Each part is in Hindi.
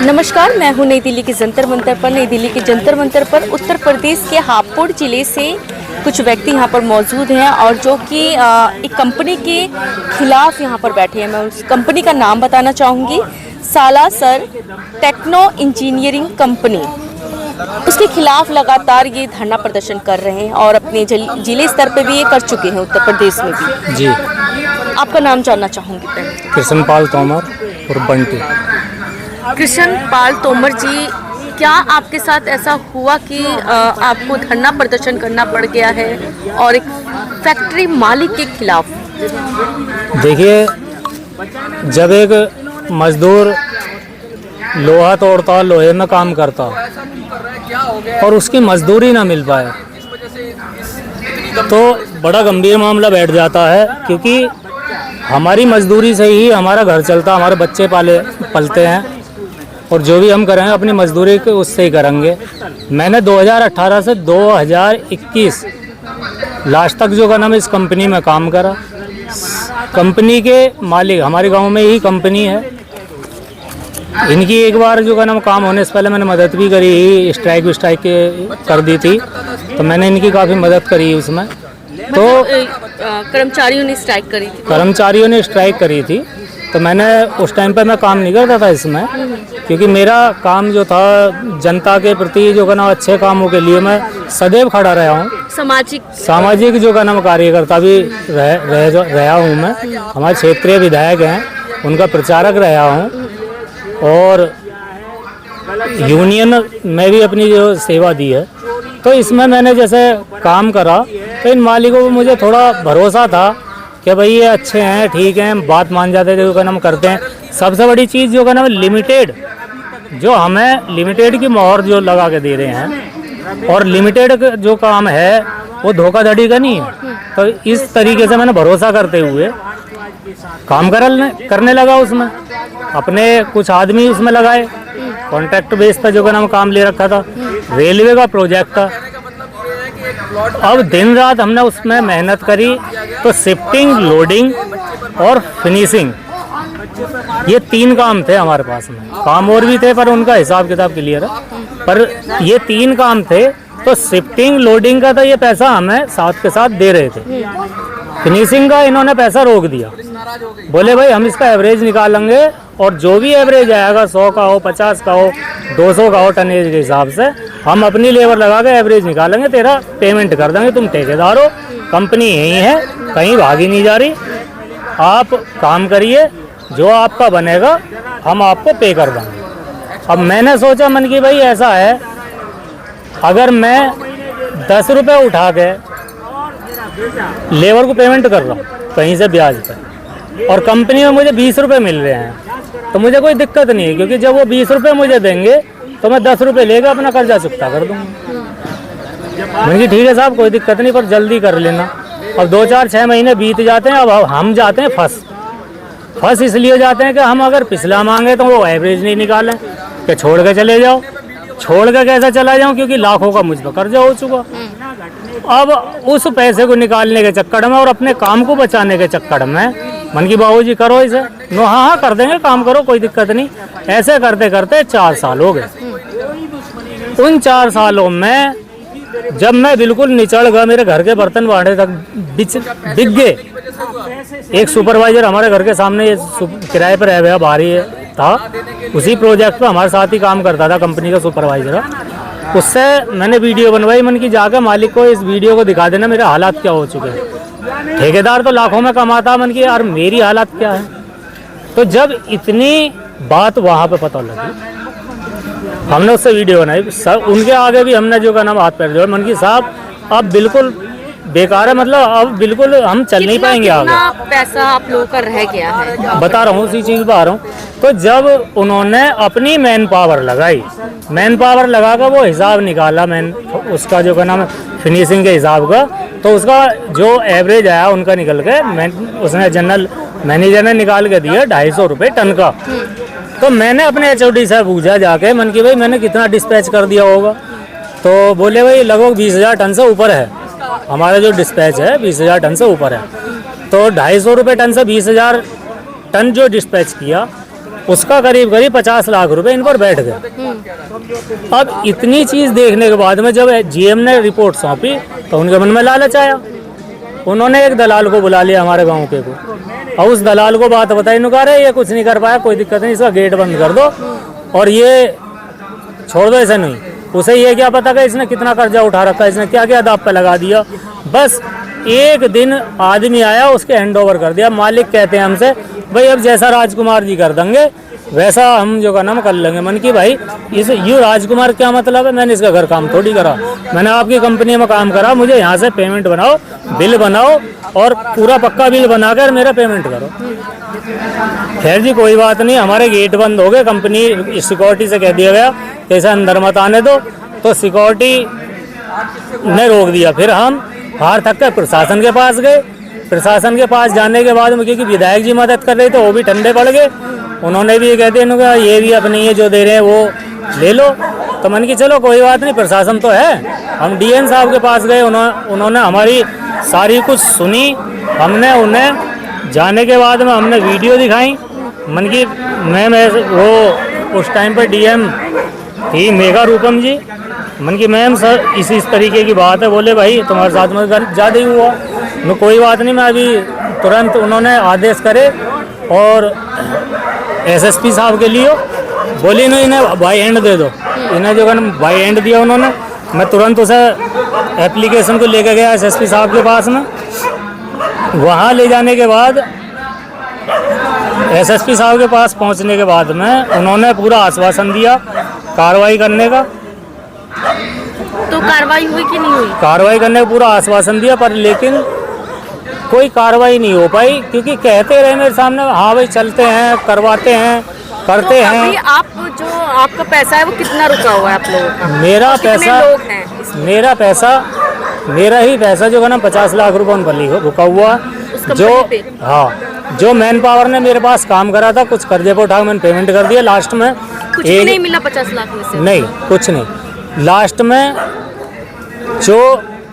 नमस्कार, मैं हूं नई दिल्ली के जंतर मंतर पर। नई दिल्ली के जंतर मंतर पर उत्तर प्रदेश के हापुड़ जिले से कुछ व्यक्ति यहां पर मौजूद हैं और जो कि एक कंपनी के खिलाफ यहां पर बैठे हैं। मैं उस कंपनी का नाम बताना चाहूँगी, सालासर टेक्नो इंजीनियरिंग कंपनी। उसके खिलाफ लगातार ये धरना प्रदर्शन कर रहे हैं और अपने जिले स्तर पे भी ये कर चुके हैं, उत्तर प्रदेश में भी। जी, आपका नाम जानना चाहूँगी पहले। कृष्णपाल तोमर और बंटी। कृष्णपाल तोमर जी, क्या आपके साथ ऐसा हुआ कि आपको धरना प्रदर्शन करना पड़ गया है और एक फैक्ट्री मालिक के खिलाफ? देखिए, जब एक मजदूर लोहा तोड़ता, लोहे में काम करता और उसकी मजदूरी ना मिल पाए तो बड़ा गंभीर मामला बैठ जाता है, क्योंकि हमारी मजदूरी से ही हमारा घर चलता, हमारे बच्चे पलते हैं और जो भी हम करेंगे अपनी मजदूरी के उससे ही करेंगे। मैंने 2018 से 2021 लास्ट तक जो का नाम इस कंपनी में काम करा। कंपनी के मालिक हमारे गांव में ही कंपनी है। इनकी एक बार जो का नाम काम होने से पहले मैंने मदद भी करी, स्ट्राइक कर दी थी, तो मैंने इनकी काफ़ी मदद करी उसमें। तो कर्मचारियों ने स्ट्राइक करी थी? कर्मचारियों ने स्ट्राइक करी थी, तो मैंने उस टाइम पे मैं काम नहीं करता था इसमें, क्योंकि मेरा काम जो था जनता के प्रति जो का नाम अच्छे कामों के लिए मैं सदैव खड़ा रहा हूँ। सामाजिक जो का नाम कार्यकर्ता भी रहा हूँ मैं। हमारे क्षेत्रीय विधायक हैं, उनका प्रचारक रहा हूँ और यूनियन में भी अपनी जो सेवा दी है। तो इसमें मैंने जैसे काम करा तो इन मालिकों को मुझे थोड़ा भरोसा था कि भाई ये अच्छे हैं, ठीक हैं, बात मान जाते थे, जो का नाम करते हैं। सबसे बड़ी चीज़ जो का नाम लिमिटेड, जो हमें लिमिटेड की मोहर जो लगा के दे रहे हैं, और लिमिटेड जो काम है वो धोखाधड़ी का नहीं है। तो इस तरीके से मैंने भरोसा करते हुए काम करने लगा। उसमें अपने कुछ आदमी उसमें लगाए, कॉन्ट्रैक्ट बेस पर जो का नाम काम ले रखा था। रेलवे का प्रोजेक्ट था। अब दिन रात हमने उसमें मेहनत करी, तो शिफ्टिंग, लोडिंग और फिनिशिंग, ये 3 काम थे हमारे पास में। काम और भी थे पर उनका हिसाब किताब क्लियर है, पर ये 3 काम थे। तो शिफ्टिंग, लोडिंग का तो ये पैसा हमें साथ के साथ दे रहे थे। फिनिशिंग का इन्होंने पैसा रोक दिया, बोले भाई हम इसका एवरेज निकालेंगे और जो भी एवरेज आएगा 100 का हो, 50 का हो, 200 का हो, टनेज के हिसाब से हम अपनी लेबर लगा के एवरेज निकालेंगे, तेरा पेमेंट कर देंगे। तुम ठेकेदार हो, कंपनी यही है, कहीं भागी नहीं जा रही, आप काम करिए, जो आपका बनेगा हम आपको पे कर देंगे। अब मैंने सोचा मन की भाई ऐसा है, अगर मैं 10 रुपये उठा के लेबर को पेमेंट कर रहा हूँ कहीं से ब्याज पर, और कंपनी में मुझे 20 रुपये मिल रहे हैं, तो मुझे कोई दिक्कत नहीं है, क्योंकि जब वो 20 रुपये मुझे देंगे तो मैं 10 रुपये लेकर अपना कर्जा चुकता कर दूँगा। मैंने ठीक है साहब, कोई दिक्कत नहीं, पर जल्दी कर लेना। अब 2, 4, 6 महीने बीत जाते हैं। अब हम जाते हैं फंस इसलिए जाते हैं कि हम अगर पिछला मांगे तो वो एवरेज नहीं निकालें कि छोड़ के चले जाओ। छोड़ के कैसे चला जाऊँ, क्योंकि लाखों का मुझ पर कर्जा हो चुका। अब उस पैसे को निकालने के चक्कर में और अपने काम को बचाने के चक्कर में मन की बाबूजी करो इसे, नो हाँ कर देंगे, काम करो, कोई दिक्कत नहीं। ऐसे करते करते 4 साल हो गए। उन 4 सालों में जब मैं बिल्कुल निचड़ गया, मेरे घर के बर्तन बांटे तक बिक गए। एक सुपरवाइजर हमारे घर के सामने किराए पर रह गया, बाहरी था, उसी प्रोजेक्ट पर हमारे साथ ही काम करता था, कंपनी का सुपरवाइजर। उससे मैंने वीडियो बनवाई, मन की जाकर मालिक को इस वीडियो को दिखा देना मेरे हालात क्या हो चुके हैं। ठेकेदार तो लाखों में कमाता, मन की यार मेरी हालत क्या है। तो जब इतनी बात वहाँ पे पता लगी, हमने उससे वीडियो बनाई। उनके आगे भी हमने जो का नाम हाथ पैर जोड़े, मन की साहब अब बिल्कुल बेकार है, मतलब अब बिल्कुल हम चल नहीं पाएंगे आगे। पैसा आप लोगों का रह गया है, बता रहा हूँ, उसी चीज़ बता रहा हूँ। तो जब उन्होंने अपनी मैन पावर लगाई, मैन पावर लगा कर वो हिसाब निकाला, उसका जो का नाम फिनिशिंग के हिसाब का, तो उसका जो एवरेज आया उनका निकल के उसने जनरल मैनेजर ने निकाल के दिया 250 रुपये टन का। तो मैंने अपने HOD से पूछा जाके, मन की भाई मैंने कितना डिस्पैच कर दिया होगा, तो बोले भाई लगभग 20,000 टन से ऊपर है, हमारा जो डिस्पैच है 20,000 टन से ऊपर है। तो 250 रुपये टन से 20,000 टन जो डिस्पैच किया, उसका करीब करीब 50 लाख रुपए इन पर बैठ गए। अब इतनी चीज़ देखने के बाद में जब जीएम ने रिपोर्ट सौंपी तो उनके मन में लालच आया। उन्होंने एक दलाल को बुला लिया हमारे गांव के को, और उस दलाल को बात बताई, नुका रहे ये कुछ नहीं कर पाया, कोई दिक्कत नहीं, इसका गेट बंद कर दो और ये छोड़ दो, ऐसा नहीं। उसे ये क्या पता कि इसने कितना कर्जा उठा रखा है, इसने क्या क्या दाव पे लगा दिया। बस एक दिन आदमी आया, उसके हैंड ओवर कर दिया। मालिक कहते हैं हमसे, भाई अब जैसा राजकुमार जी कर देंगे वैसा हम जो का नाम कर लेंगे। मन की भाई इस यूँ राजकुमार क्या मतलब है, मैंने इसका घर काम थोड़ी करा, मैंने आपकी कंपनी में काम करा, मुझे यहाँ से पेमेंट बनाओ, बिल बनाओ और पूरा पक्का बिल बनाकर मेरा पेमेंट करो। खैर जी कोई बात नहीं, हमारे गेट बंद हो गए, कंपनी सिक्योरिटी से कह दिया गया कि ऐसा अंदर मत आने दो, तो सिक्योरिटी ने रोक दिया। फिर हम बाहर थक कर प्रशासन के पास गए। प्रशासन के पास जाने के बाद में क्योंकि विधायक जी मदद कर रहे थे, वो भी ठंडे पड़ गए। उन्होंने भी कहते हैं ये भी अपनी है जो दे रहे हैं वो ले लो। तो मन की चलो कोई बात नहीं, प्रशासन तो है। हम डीएम साहब के पास गए, उन्होंने हमारी सारी कुछ सुनी। हमने उन्हें जाने के बाद में हमने वीडियो दिखाई। मन की मैम वो उस टाइम पर डीएम थी मेघा रूपम जी। मन की मैम सर इस तरीके की बात है, बोले भाई तुम्हारे साथ में ज़्यादा ही हुआ। मैं कोई बात नहीं, मैं अभी तुरंत उन्होंने आदेश करे और एसएसपी साहब के लिए बोली नहीं, इन्हें बाई हैंड दे दो। इन्हें जो बाई हैंड दिया उन्होंने, मैं तुरंत उसे एप्लीकेशन को लेकर गया एसएसपी साहब के पास में। वहाँ ले जाने के बाद एसएसपी साहब के पास पहुँचने के बाद में उन्होंने पूरा आश्वासन दिया कार्रवाई करने का। तो कार्रवाई हुई कि नहीं हुई? कार्रवाई करने का पूरा आश्वासन दिया, पर लेकिन कोई कार्रवाई नहीं हो पाई, क्योंकि कहते रहे मेरे सामने हाँ भाई चलते हैं, करवाते हैं, करते तो हैं। अभी आप जो आपका पैसा है वो कितना रुका हुआ है आप लोगों का? मेरा पैसा, लोग हैं मेरा पैसा, मेरा ही पैसा जो है ना 50 लाख रुपए उन पर रुका हुआ। जो हाँ, जो मैन पावर ने मेरे पास काम करा था, कुछ कर्जे पर उठा मैंने पेमेंट कर दिया। लास्ट में कुछ भी नहीं मिला 50 लाख में से? नहीं, कुछ नहीं। लास्ट में जो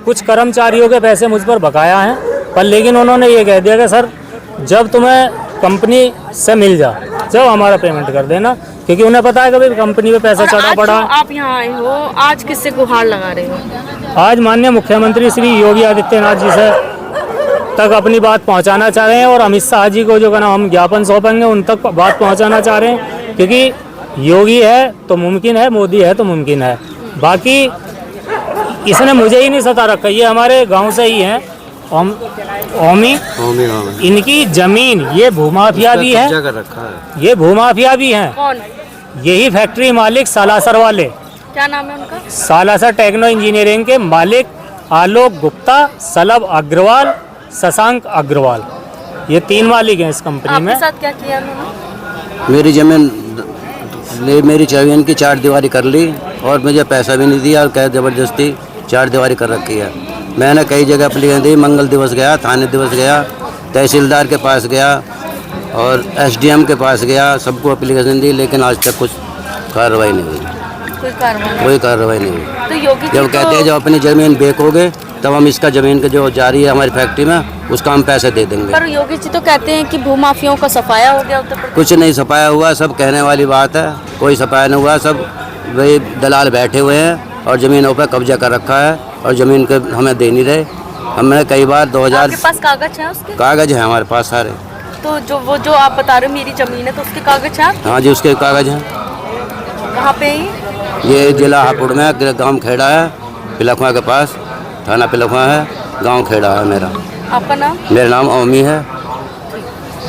कुछ कर्मचारियों के पैसे मुझ पर बकाया हैं, पर लेकिन उन्होंने ये कह दिया कि सर जब तुम्हें कंपनी से मिल जा, जब हमारा पेमेंट कर देना, क्योंकि उन्हें पता है कि भाई कंपनी पे पैसा चढ़ा पड़ा। आप यहाँ आए हो, आज किससे गुहार लगा रहे हो? आज माननीय मुख्यमंत्री श्री योगी आदित्यनाथ जी से तक अपनी बात पहुंचाना चाह रहे हैं, और अमित शाह जी को जो है ना हम ज्ञापन सौंपेंगे, उन तक बात पहुंचाना चाह रहे हैं। क्योंकि योगी है तो मुमकिन है, मोदी है तो मुमकिन है। बाकी इसने मुझे ही नहीं सता रखा, ये हमारे गांव से ही हैं, ओमी। इनकी जमीन, ये भूमाफिया भी है, ये भूमाफिया भी हैं। कौन? यही फैक्ट्री मालिक सालासर वाले। क्या नाम है उनका? सालासर टेक्नो इंजीनियरिंग के मालिक आलोक गुप्ता, सलभ अग्रवाल, शशांक अग्रवाल, ये 3 मालिक हैं इस कंपनी में। आपके साथ क्या किया उन्होंने? मेरी जमीन मेरी जमीन की 4 दीवारी कर ली और मुझे पैसा भी नहीं दिया, और क्या ज़बरदस्ती 4 दीवारी कर रखी है। मैंने कई जगह एप्लीकेशन दी, मंगल दिवस गया, थाने दिवस गया, तहसीलदार के पास गया और एसडीएम के पास गया, सबको एप्लीकेशन दी, लेकिन आज तक कुछ कार्रवाई नहीं हुई। कोई कार्रवाई नहीं हुई। तो योगी जब कहते हैं जब अपनी ज़मीन बेचोगे तब हम इसका ज़मीन का जो जारी है हमारी फैक्ट्री में उसका हम पैसे दे देंगे। पर योगी जी तो कहते हैं कि भूमाफियाओं का सफाया हो गया उत्तर प्रदेश। कुछ नहीं सफाया हुआ, सब कहने वाली बात है, कोई सफाया नहीं हुआ। सब वही दलाल बैठे हुए हैं और ज़मीनों पर कब्जा कर रखा है, और ज़मीन के हमें दे नहीं रहे। हमने कई बार 2000 आपके पास कागज है उसके? कागज है हमारे पास सारे। तो जो आप बता रहे हो मेरी ज़मीन है, तो उसके कागज हैं? हाँ जी, उसके कागज हैं। कहाँ पे है ये जिला हापुड़ में, गांव खेड़ा है, पिलखवा के पास, थाना पिलखवा है, गांव खेड़ा है मेरा। आपका नाम? मेरा नाम ओमी है।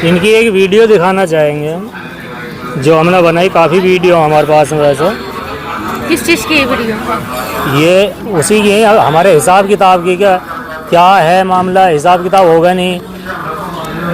इनकी एक वीडियो दिखाना चाहेंगे हम, जो हमने बनाई। काफ़ी वीडियो हमारे पास में वैसे। किस चीज़ की वीडियो? ये उसी की है, हमारे हिसाब किताब की। क्या है मामला, हिसाब किताब होगा नहीं।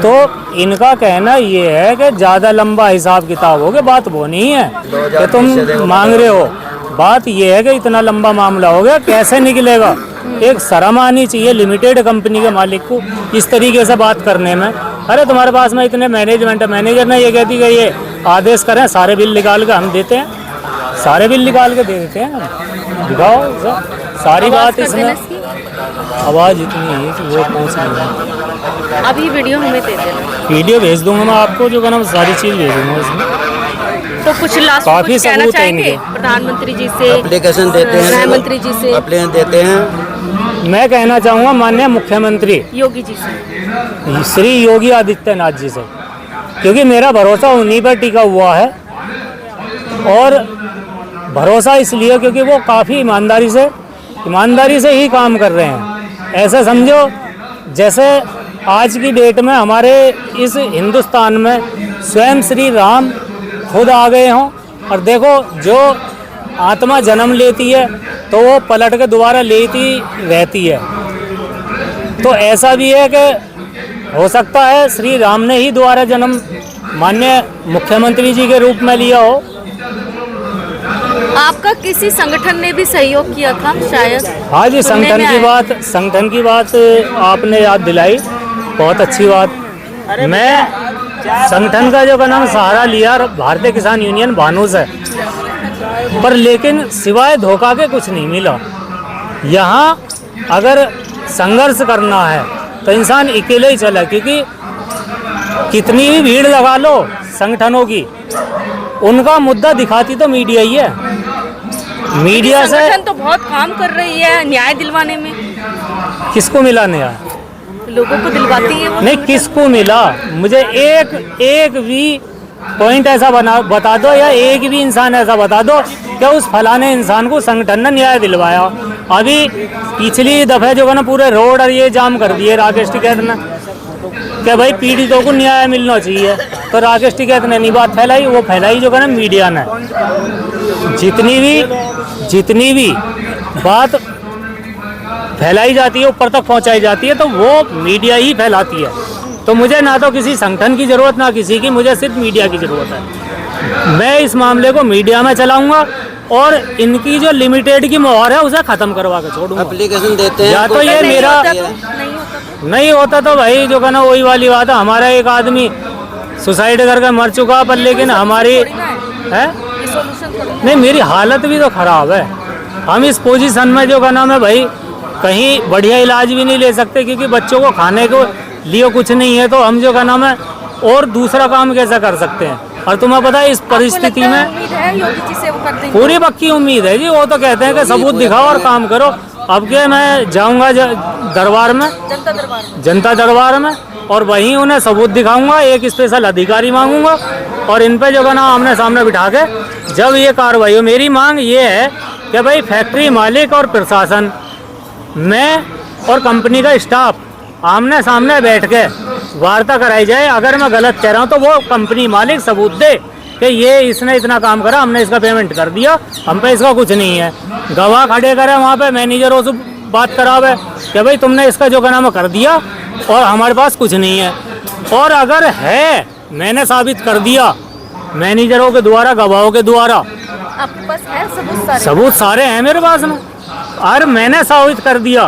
तो इनका कहना ये है कि ज़्यादा लंबा हिसाब किताब हो गया, बात वो नहीं है कि तुम मांग रहे हो। बात ये है कि इतना लंबा मामला हो गया, कैसे निकलेगा। एक शर्म आनी चाहिए लिमिटेड कंपनी के मालिक को इस तरीके से बात करने में। अरे तुम्हारे पास में इतने मैनेजमेंट है, मैनेजर ने ये कहती कि ये आदेश करें, सारे बिल निकाल के हम देते हैं, सारे बिल निकाल के दे देते हैं। दिखाओ सारी बात इसमें। आवाज़ इतनी है कि वो पहुँच नहीं है। अभी वीडियो हमें दे देना। वीडियो भेज दूंगा मैं आपको, जो करना सारी चीज़ भेज दूंगा इसमें। तो कुछ लास्ट काफी कुछ कहना सबूत है चाहेंगे इनके। प्रधानमंत्री जी से, एप्लीकेशन देते हैं, गृह मंत्री जी से, एप्लीकेशन देते हैं। मैं कहना चाहूँगा माननीय मुख्यमंत्री योगी जी से। श्री योगी आदित्यनाथ जी से, क्योंकि मेरा भरोसा उन्हीं पर टिका हुआ है। और भरोसा इसलिए क्योंकि वो काफ़ी ईमानदारी से ही काम कर रहे हैं। ऐसा समझो जैसे आज की डेट में हमारे इस हिंदुस्तान में स्वयं श्री राम खुद आ गए हों। और देखो, जो आत्मा जन्म लेती है तो वो पलट के दोबारा लेती रहती है। तो ऐसा भी है कि हो सकता है श्री राम ने ही दोबारा जन्म माननीय मुख्यमंत्री जी के रूप में लिया हो। आपका किसी संगठन ने भी सहयोग किया था शायद? हाँ जी, सुनने में आया। संगठन की बात आपने याद दिलाई, बहुत अच्छी बात। मैं संगठन का जो नाम सहारा लिया भारतीय किसान यूनियन भानू से, पर लेकिन सिवाय धोखा के कुछ नहीं मिला। यहाँ अगर संघर्ष करना है तो इंसान अकेले ही चला, क्योंकि कितनी भी भीड़ लगा लो संगठनों की, उनका मुद्दा दिखाती तो मीडिया ही है। मीडिया से संगठन तो बहुत काम कर रही है न्याय दिलवाने में। किसको मिला न्याय? लोगों को दिलवाती है वो। नहीं, किसको मिला? मुझे एक भी पॉइंट ऐसा बता दो, या एक भी इंसान ऐसा बता दो कि उस फलाने इंसान को संगठन ने न्याय दिलवाया। अभी पिछली दफे जो है ना पूरे रोड और ये जाम कर दिए राकेश टिकैत ने कि भाई पीड़ितों को न्याय मिलना चाहिए। तो राकेश टिकैत ने नहीं बात फैलाई, वो फैलाई जो है ना मीडिया ने। जितनी भी बात फैलाई जाती है, ऊपर तक पहुंचाई जाती है, तो वो मीडिया ही फैलाती है। तो मुझे ना तो किसी संगठन की ज़रूरत ना किसी की, मुझे सिर्फ मीडिया की ज़रूरत है। मैं इस मामले को मीडिया में चलाऊंगा और इनकी जो लिमिटेड की मोहर है उसे ख़त्म करवा के छोड़ूंगा। एप्लीकेशन देते हैं, या तो ये नहीं मेरा होता तो नहीं होता तो भाई जो कहना वही वाली बात है। हमारा एक आदमी सुसाइड करके मर चुका, पर लेकिन हमारी है नहीं, मेरी हालत भी तो ख़राब है। हम इस पोजीशन में जो कहना है भाई कहीं बढ़िया इलाज भी नहीं ले सकते, क्योंकि बच्चों को खाने को लिए कुछ नहीं है। तो हम जो कहना है और दूसरा काम कैसे कर सकते हैं? और तुम्हें पता है इस परिस्थिति में उम्मीद है योगी जी से वो कर देंगे? पूरी पक्की उम्मीद है जी। वो तो कहते हैं कि सबूत दिखाओ और काम करो। अब के मैं जाऊंगा दरबार में, जनता दरबार में, और वहीं उन्हें सबूत दिखाऊंगा। एक स्पेशल अधिकारी मांगूंगा और इन पे जो है ना आमने सामने बिठा के जब ये कार्रवाई हो। मेरी मांग ये है कि भाई फैक्ट्री मालिक और प्रशासन, मैं और कंपनी का स्टाफ आमने सामने बैठ के वार्ता कराई जाए। अगर मैं गलत कह रहा हूँ तो वो कंपनी मालिक सबूत दे कि ये इसने इतना काम करा, हमने इसका पेमेंट कर दिया, हम पे इसका कुछ नहीं है। गवाह खड़े करे वहाँ पे, मैनेजरों से बात करावे कि भाई तुमने इसका जो नाम कर दिया और हमारे पास कुछ नहीं है। और अगर है, मैंने साबित कर दिया मैनेजरों के द्वारा, गवाहों के द्वारा, आपके पास है सबूत? सबूत सारे हैं मेरे पास में, और मैंने साबित कर दिया,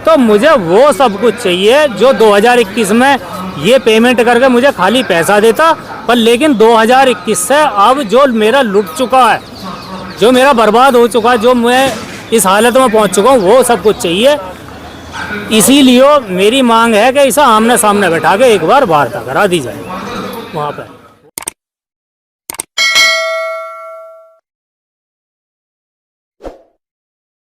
तो मुझे वो सब कुछ चाहिए जो 2021 में ये पेमेंट करके मुझे खाली पैसा देता। पर लेकिन 2021 से अब जो मेरा लुट चुका है, जो मेरा बर्बाद हो चुका है, जो मैं इस हालत में पहुंच चुका हूँ, वो सब कुछ चाहिए। इसीलिए मेरी मांग है कि इसे आमने सामने बैठा के एक बार वार्ता करा दी जाए वहाँ पर।